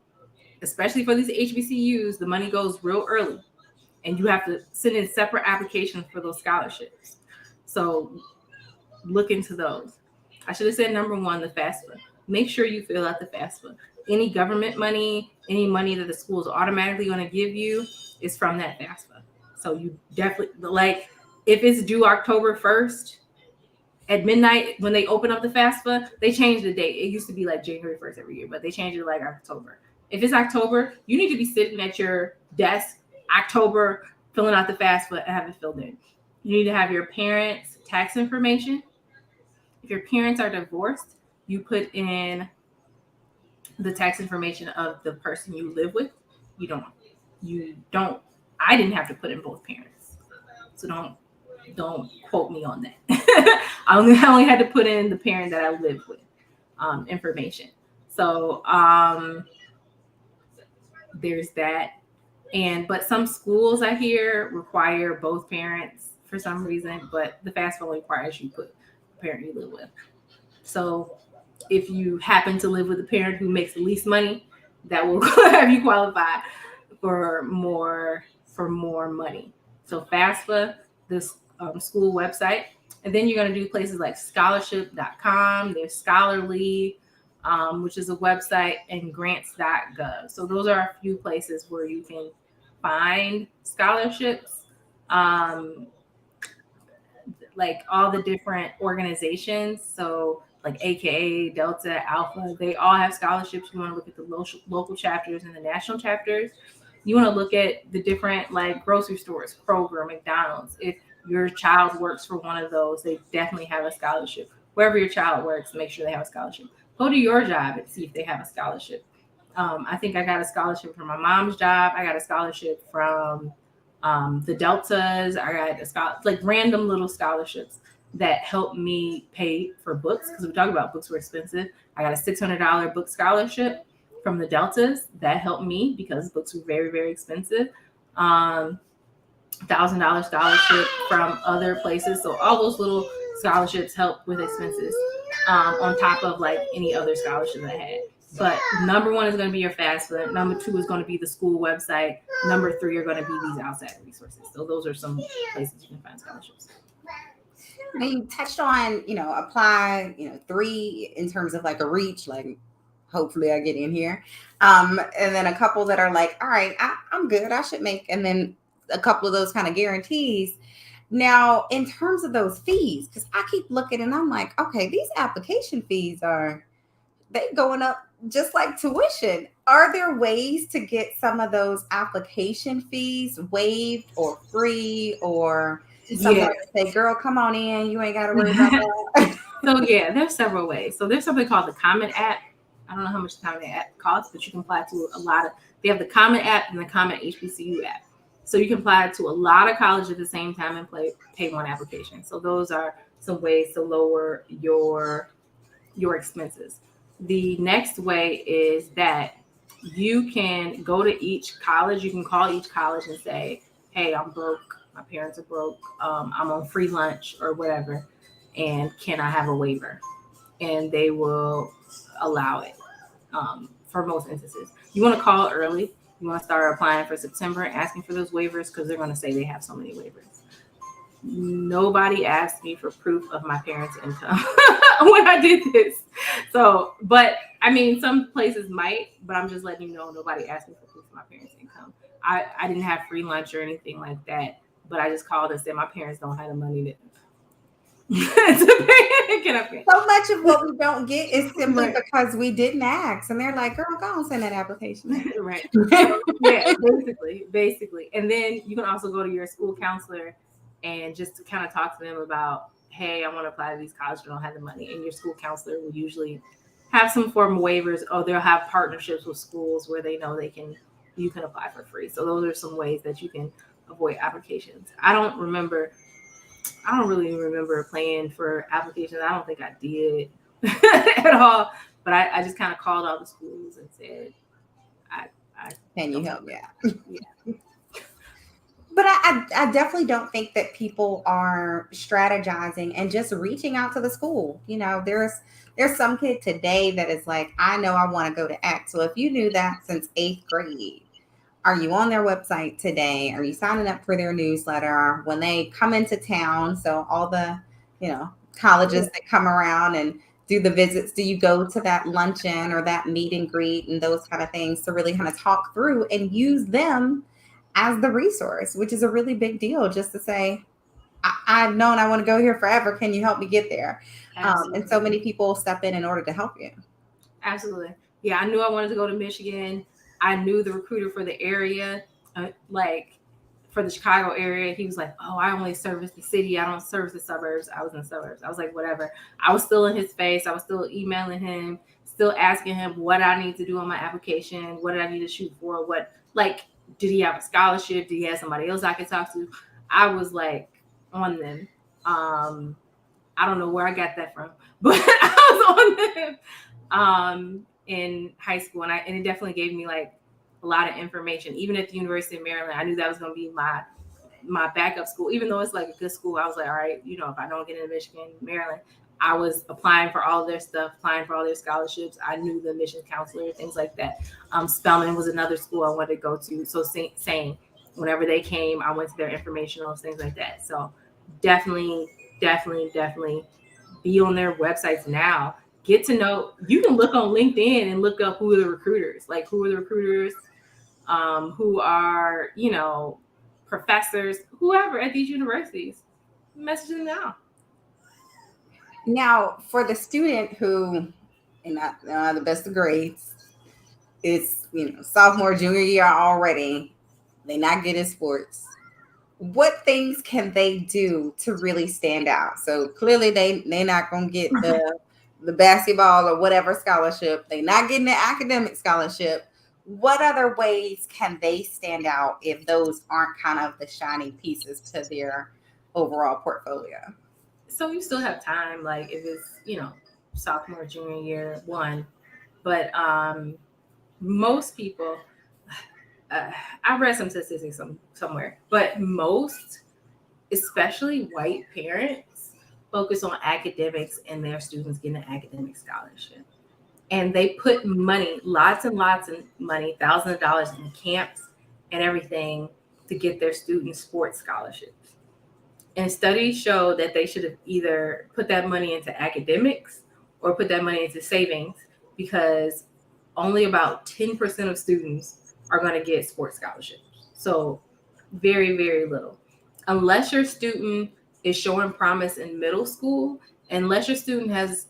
especially for these HBCUs, the money goes real early. And you have to send in separate applications for those scholarships. So look into those. I should have said number one, the FAFSA. Make sure you fill out the FAFSA. Any government money, any money that the school is automatically going to give you is from that FAFSA. So you definitely, like, if it's due October 1st, at midnight, when they open up the FAFSA, they change the date. It used to be like January 1st every year, but they changed it to like October. If it's October, you need to be sitting at your desk October, filling out the FAFSA and have it filled in. You need to have your parents' tax information. If your parents are divorced, you put in the tax information of the person you live with. You don't. I didn't have to put in both parents, so don't quote me on that. I only had to put in the parent that I lived with information. So there's that. But some schools I hear require both parents for some reason, but the FAFSA only requires you put the parent you live with. So if you happen to live with a parent who makes the least money, that will have you qualify for more money. So FAFSA, this school website, and then you're going to do places like scholarship.com. There's Scholarly, which is a website, and grants.gov. So those are a few places where you can find scholarships. Like all the different organizations. So like AKA, Delta, Alpha, they all have scholarships. You want to look at the local chapters and the national chapters. You want to look at the different like grocery stores, Kroger, McDonald's. If your child works for one of those, they definitely have a scholarship. Wherever your child works, make sure they have a scholarship. Go to your job and see if they have a scholarship. I think I got a scholarship from my mom's job. I got a scholarship from the Deltas. I got like random little scholarships that helped me pay for books, because we talk about books were expensive. I got a $600 book scholarship from the Deltas that helped me because books were very, very expensive. $1,000 scholarship from other places. So all those little scholarships help with expenses on top of like any other scholarship I had. But number one is going to be your FAFSA. Number two is going to be the school website. Number three are going to be these outside resources. So those are some places you can find scholarships. Now you touched on, apply, 3 in terms of like a reach, like hopefully I get in here. And then a couple that are like, all right, I'm good. I should make, and then a couple of those kind of guarantees. Now, in terms of those fees, because I keep looking and I'm like, okay, these application fees they going up just like tuition. Are there ways to get some of those application fees waived or free, or somebody say, girl, come on in, you ain't got to worry about that? So yeah, there's several ways. So there's something called the Common App. I don't know how much the Common App costs, but you can apply to a lot of, they have the Common App and the Common HBCU app. So you can apply to a lot of colleges at the same time and pay one application. So those are some ways to lower your expenses. The next way is that you can go to each college. You can call each college and say, "Hey, I'm broke. My parents are broke. I'm on free lunch or whatever, and can I have a waiver?" And they will allow it for most instances. You want to call early. You want to start applying for September and asking for those waivers because they're going to say they have so many waivers. Nobody asked me for proof of my parents' income when I did this. So, but I mean, some places might, but I'm just letting you know, nobody asked me for proof of my parents' income. I didn't have free lunch or anything like that, but I just called and said my parents don't have the money to pay. So much of what we don't get is simply because we didn't ask, and they're like, "Girl, go on, send that application." Right. So, yeah, basically. And then you can also go to your school counselor and just kind of talk to them about, "Hey, I want to apply to these colleges, but I don't have the money." And your school counselor will usually have some form of waivers, or they'll have partnerships with schools where they know you can apply for free. So those are some ways that you can avoid applications. I don't really remember applying for applications. I don't think I did at all. But I just kind of called all the schools and said, "Can you help me out?" Yeah. But I definitely don't think that people are strategizing and just reaching out to the school. You know, there's some kid today that is like, "I know I want to go to X." So if you knew that since 8th grade, are you on their website today? Are you signing up for their newsletter when they come into town? So all the, colleges that come around and do the visits, do you go to that luncheon or that meet and greet and those kind of things to really kind of talk through and use them as the resource, which is a really big deal, just to say, I've known I want to go here forever. Can you help me get there? And so many people step in order to help you. Absolutely. Yeah, I knew I wanted to go to Michigan. I knew the recruiter for the area, for the Chicago area. He was like, "Oh, I only service the city. I don't service the suburbs." I was in the suburbs. I was like, whatever. I was still in his face. I was still emailing him, still asking him what I need to do on my application. What did I need to shoot for? Did he have a scholarship? Did he have somebody else I could talk to? I was like on them. I don't know where I got that from, but I was on them in high school, and it definitely gave me like a lot of information. Even at the University of Maryland, I knew that was going to be my backup school. Even though it's like a good school, I was like, all right, if I don't get into Michigan, Maryland, I was applying for all of their stuff, applying for all their scholarships. I knew the admissions counselor, things like that. Spelman was another school I wanted to go to. So same, whenever they came, I went to their informationals, things like that. So definitely be on their websites now. Get to know, you can look on LinkedIn and look up who are the recruiters, who are, professors, whoever at these universities. Message them now. Now, for the student who not the best of grades, it's sophomore, junior year already, they not good at sports. What things can they do to really stand out? So clearly they not gonna get the basketball or whatever scholarship. They not getting the academic scholarship. What other ways can they stand out if those aren't kind of the shining pieces to their overall portfolio? So you still have time, like if it's, sophomore, junior year, one. But most people, I read some statistics somewhere, but most, especially white parents, focus on academics and their students getting an academic scholarship. And they put money, lots and lots of money, thousands of dollars in camps and everything to get their students sports scholarships. And studies show that they should have either put that money into academics or put that money into savings, because only about 10% of students are going to get sports scholarships. So very, very little. Unless your student is showing promise in middle school, unless your student has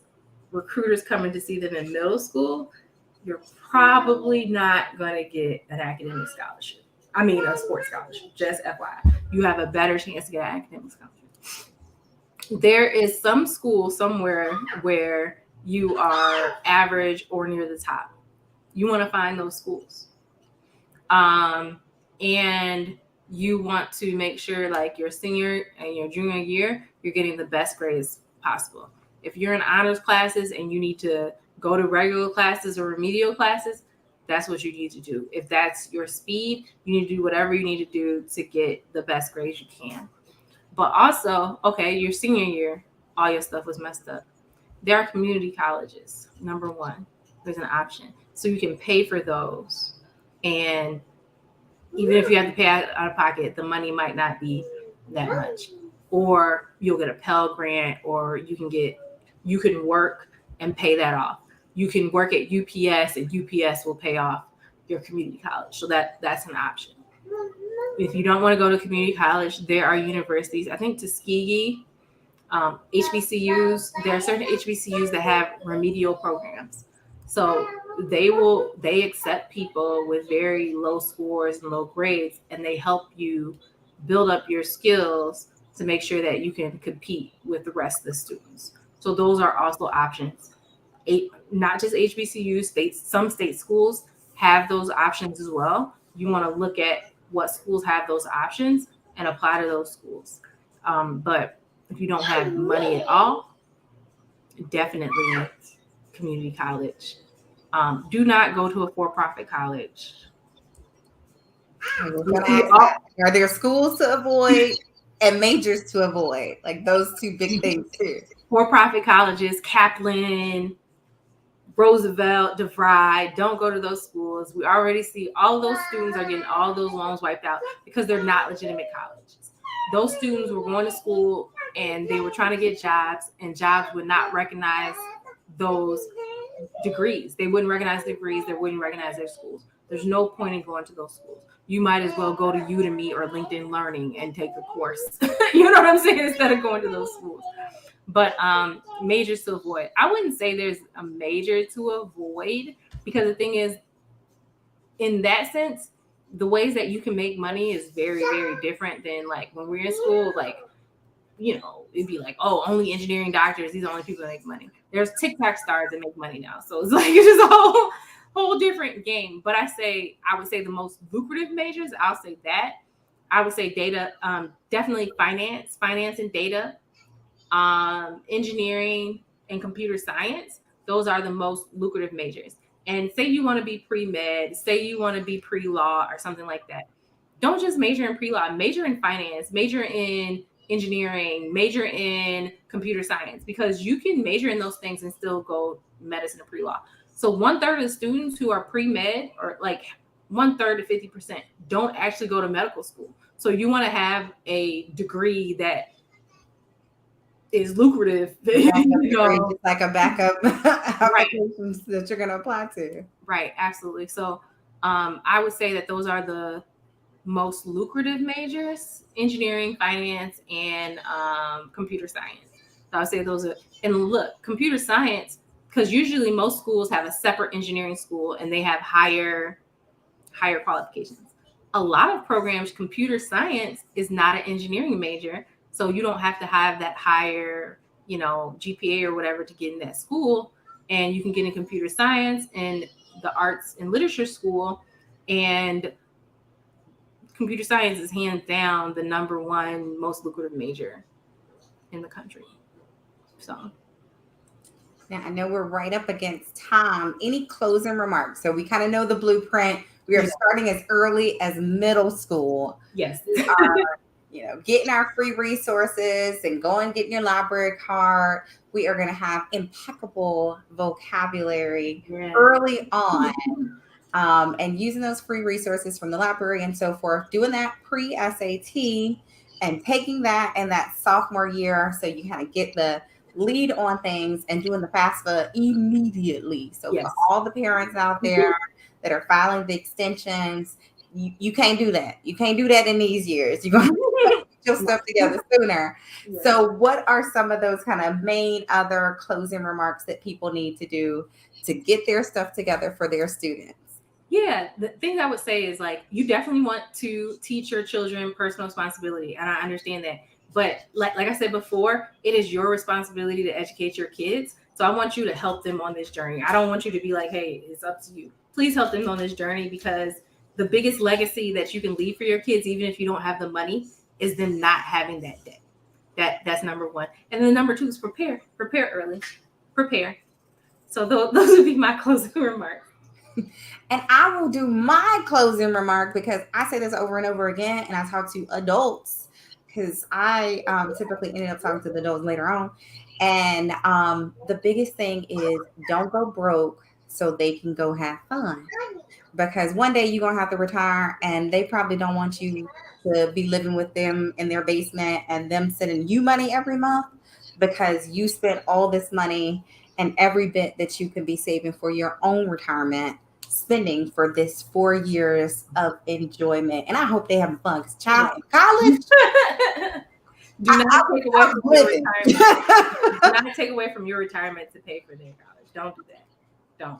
recruiters coming to see them in middle school, you're probably not going to get an academic scholarship. I mean, a sports scholarship, just FYI. You have a better chance to get an academic scholarship. There is some school somewhere where you are average or near the top. You want to find those schools. And you want to make sure like your senior and your junior year, you're getting the best grades possible. If you're in honors classes and you need to go to regular classes or remedial classes, that's what you need to do. If that's your speed, you need to do whatever you need to do to get the best grades you can. But also, okay, your senior year, all your stuff was messed up. There are community colleges. Number one, there's an option. So you can pay for those. And even if you have to pay out of pocket, the money might not be that much. Or you'll get a Pell Grant, or you can work and pay that off. You can work at UPS and UPS will pay off your community college. So that's an option. If you don't want to go to community college, there are universities. I think Tuskegee, HBCUs. There are certain HBCUs that have remedial programs. So they accept people with very low scores and low grades, and they help you build up your skills to make sure that you can compete with the rest of the students. So those are also options. Not just HBCUs, some state schools have those options as well. You want to look at what schools have those options and apply to those schools. But if you don't have money at all, definitely community college. Do not go to a for-profit college. Are there schools to avoid and majors to avoid? Like those two big things too. For-profit colleges, Kaplan, Roosevelt, DeVry, don't go to those schools. We already see all those students are getting all those loans wiped out because they're not legitimate colleges. Those students were going to school and they were trying to get jobs, and jobs would not recognize those degrees. They wouldn't recognize degrees. They wouldn't recognize their schools. There's no point in going to those schools. You might as well go to Udemy or LinkedIn Learning and take a course. You know what I'm saying? Instead of going to those schools. But majors to avoid. I wouldn't say there's a major to avoid, because the thing is, in that sense, the ways that you can make money is very, very different than like when we're in school. Like, you know, it'd be like, oh, only engineering doctors, these are the only people that make money. There's TikTok stars that make money now. So it's like, it's just a whole different game. But I would say the most lucrative majors, I'll say that. I would say data, definitely finance and data, engineering and computer science. Those are the most lucrative majors. And say you want to be pre-med, say you want to be pre-law or something like that. Don't just major in pre-law, major in finance, major in engineering, major in computer science, because you can major in those things and still go medicine or pre-law. So 1/3 of the students who are pre-med, or like 1/3 to 50%, don't actually go to medical school. So you want to have a degree that is lucrative, like a backup applications that you're going to apply to. Right, absolutely. So I would say that those are the most lucrative majors: engineering, finance, and computer science. So I would say those are. And look, computer science, because usually most schools have a separate engineering school and they have higher qualifications. A lot of programs, computer science is not an engineering major. So you don't have to have that higher, GPA or whatever to get in that school. And you can get in computer science and the arts and literature school. And computer science is hands down the number one most lucrative major in the country. So. Now, I know we're right up against time. Any closing remarks? So we kind of know the blueprint. We are starting as early as middle school. Yes. We are, getting our free resources and going getting your library card. We are going to have impeccable vocabulary early on, and using those free resources from the library and so forth. Doing that pre-SAT and taking that in that sophomore year, so you kind of get the lead on things, and doing the FAFSA immediately. So for all the parents out there that are filing the extensions, you can't do that. You can't do that in these years. You're going to get your stuff together sooner. Yeah. So what are some of those kind of main other closing remarks that people need to do to get their stuff together for their students? Yeah, the things I would say is, like, you definitely want to teach your children personal responsibility. And I understand that. But like I said before, it is your responsibility to educate your kids. So I want you to help them on this journey. I don't want you to be like, hey, it's up to you. Please help them on this journey, because the biggest legacy that you can leave for your kids, even if you don't have the money, is them not having that debt. That's number one. And then number two is prepare early, prepare. So those would be my closing remarks. And I will do my closing remark because I say this over and over again, and I talk to adults because I typically ended up talking to the adults later on. And the biggest thing is don't go broke so they can go have fun. Because one day you're gonna have to retire, and they probably don't want you to be living with them in their basement and them sending you money every month because you spent all this money and every bit that you could be saving for your own retirement spending for this 4 years of enjoyment. And I hope they having fun because child in college, Do not take away I'm from your living. retirement. Do not take away from your retirement to pay for their college. Don't do that. Don't.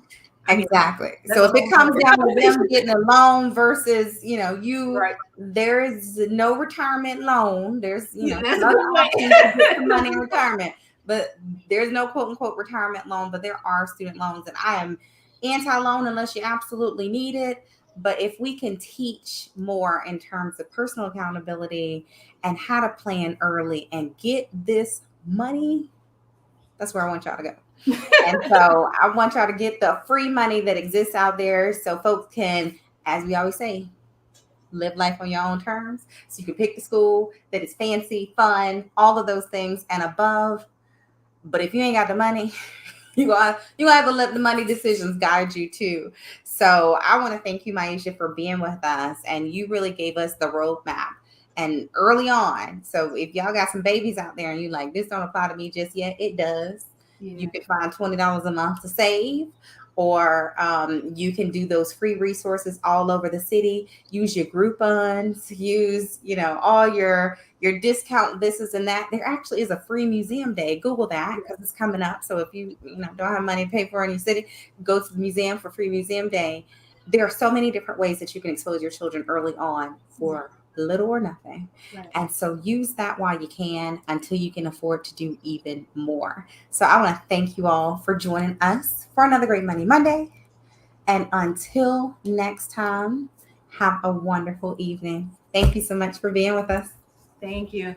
Exactly. So if it comes down to them getting a loan versus, you, Right. there is no retirement loan. There's, That's other the point. options to get some money in retirement, but there's no quote unquote retirement loan, but there are student loans, and I am anti-loan unless you absolutely need it. But if we can teach more in terms of personal accountability and how to plan early and get this money, that's where I want y'all to go. And so I want y'all to get the free money that exists out there so folks can, as we always say, live life on your own terms. So you can pick the school that is fancy, fun, all of those things and above. But if you ain't got the money, you gonna have to let the money decisions guide you too. So I want to thank you, Miesha, for being with us. And you really gave us the roadmap and early on. So if y'all got some babies out there and you like, this don't apply to me just yet, it does. Yeah. You can find $20 a month to save, or you can do those free resources all over the city. Use your Groupons, use, all your discount this is and that. There actually is a free museum day. Google that because it's coming up. So if you, don't have money to pay for in your city, go to the museum for free museum day. There are so many different ways that you can expose your children early on for little or nothing. Right. And so use that while you can until you can afford to do even more. So I want to thank you all for joining us for another Great Money Monday. And until next time, have a wonderful evening. Thank you so much for being with us. Thank you.